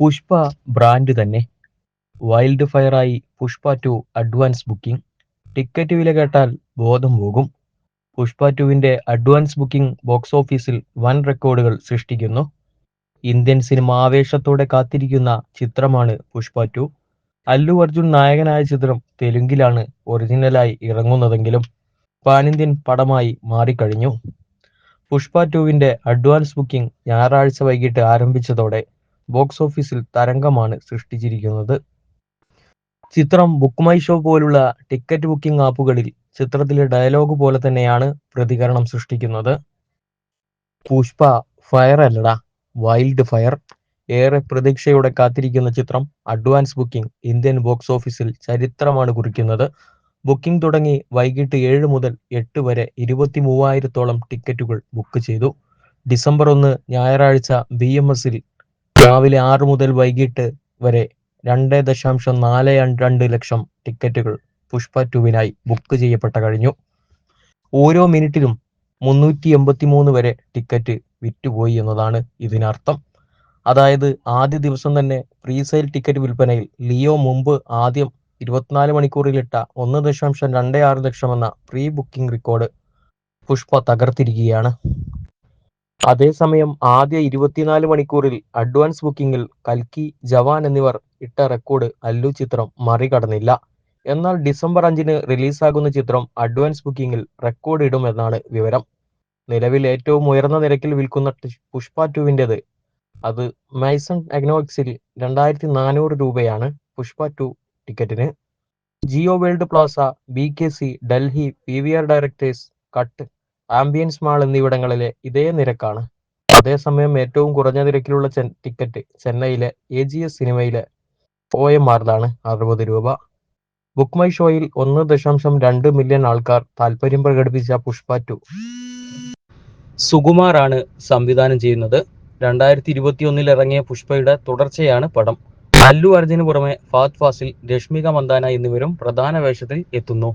Pushpa brand തന്നെ. Wild ഫയറായി Pushpa 2 advance booking. Ticket വില കേട്ടാൽ ബോധം പോകും. പുഷ്പ 2വിന്റെ അഡ്വാൻസ് ബുക്കിംഗ് ബോക്സ് ഓഫീസിൽ വൻ റെക്കോർഡുകൾ സൃഷ്ടിക്കുന്നു. ഇന്ത്യൻ സിനിമ ആവേശത്തോടെ കാത്തിരിക്കുന്ന ചിത്രമാണ് പുഷ്പ 2. അല്ലു അർജുൻ നായകനായ ചിത്രം തെലുങ്കിലാണ് ഒറിജിനലായി ഇറങ്ങുന്നതെങ്കിലും പാനിന്ത്യൻ പടമായി മാറിക്കഴിഞ്ഞു. പുഷ്പ 2വിന്റെ അഡ്വാൻസ് ബുക്കിംഗ് ഞായറാഴ്ച വൈകിട്ട് ആരംഭിച്ചതോടെ ബോക്സ് ഓഫീസിൽ തരംഗമാണ് സൃഷ്ടിച്ചിരിക്കുന്നത്. ചിത്രം ബുക്ക് മൈ ഷോ പോലുള്ള ടിക്കറ്റ് ബുക്കിംഗ് ആപ്പുകളിൽ ചിത്രത്തിലെ ഡയലോഗ് പോലെ തന്നെയാണ് പ്രതികരണം സൃഷ്ടിക്കുന്നത്. പുഷ്പ ഫയർ അല്ലടാ, വൈൽഡ് ഫയർ. ഏറെ പ്രതീക്ഷയോടെ കാത്തിരിക്കുന്ന ചിത്രം അഡ്വാൻസ് ബുക്കിംഗ് ഇന്ത്യൻ ബോക്സ് ഓഫീസിൽ ചരിത്രമാണ് കുറിക്കുന്നത്. ബുക്കിംഗ് തുടങ്ങി വൈകിട്ട് 7 മുതൽ 8 വരെ 23,000-ഓളം ടിക്കറ്റുകൾ ബുക്ക് ചെയ്തു. ഡിസംബർ 1 ഞായറാഴ്ച BMSൽ രാവിലെ 6 മുതൽ വൈകിട്ട് വരെ 2.42 ലക്ഷം ടിക്കറ്റുകൾ പുഷ്പ 2വിനായി ബുക്ക് ചെയ്യപ്പെട്ട കഴിഞ്ഞു. ഓരോ മിനിറ്റിലും 383 വരെ ടിക്കറ്റ് വിറ്റുപോയി എന്നതാണ് ഇതിനർത്ഥം. അതായത് ആദ്യ ദിവസം തന്നെ പ്രീസെയിൽ ടിക്കറ്റ് വിൽപ്പനയിൽ ലിയോ മുമ്പ് ആദ്യം 24 മണിക്കൂറിലിട്ട 1.26 ലക്ഷം എന്ന പ്രീ ബുക്കിംഗ് റെക്കോർഡ് പുഷ്പ തകർത്തിരിക്കുകയാണ്. അതേസമയം ആദ്യ 24 മണിക്കൂറിൽ അഡ്വാൻസ് ബുക്കിംഗിൽ കൽക്കി, ജവാൻ എന്നിവർ ഇട്ട റെക്കോർഡ് അല്ലു ചിത്രം മറികടന്നില്ല. എന്നാൽ ഡിസംബർ 5-ന് റിലീസാകുന്ന ചിത്രം അഡ്വാൻസ് ബുക്കിംഗിൽ റെക്കോർഡ് ഇടുമെന്നാണ് വിവരം. നിലവിൽ ഏറ്റവും ഉയർന്ന നിരക്കിൽ വിൽക്കുന്ന പുഷ്പ 2വിൻ്റെത് അത് മൈസൺ എക്കണോമിക്സിൽ 2,400 രൂപയാണ് പുഷ്പ 2 ടിക്കറ്റിന്. Jio world plaza, BKC, Delhi, PVR directors cut, ambience mall എന്നിവിടങ്ങളിലെ ഇതേ നിരക്കാണ്. അതേസമയം ഏറ്റവും കുറഞ്ഞ നിരക്കിലുള്ള ടിക്കറ്റ് ചെന്നൈയിലെ AGS സിനിമയിലെ OMRലാണ് 60 രൂപ. ബുക്ക് മൈ ഷോയിൽ 1.2 മില്യൺ ആൾക്കാർ താൽപര്യം പ്രകടിപ്പിച്ച പുഷ്പ 2 സുകുമാറാണ് സംവിധാനം ചെയ്യുന്നത്. 2021-ൽ ഇറങ്ങിയ പുഷ്പയുടെ തുടർച്ചയാണ് പടം. അല്ലു അർജുന് പുറമെ ഫഹദ് ഫാസിൽ, രശ്മിക മന്ദാന എന്നിവരും പ്രധാന വേഷത്തിൽ എത്തുന്നു.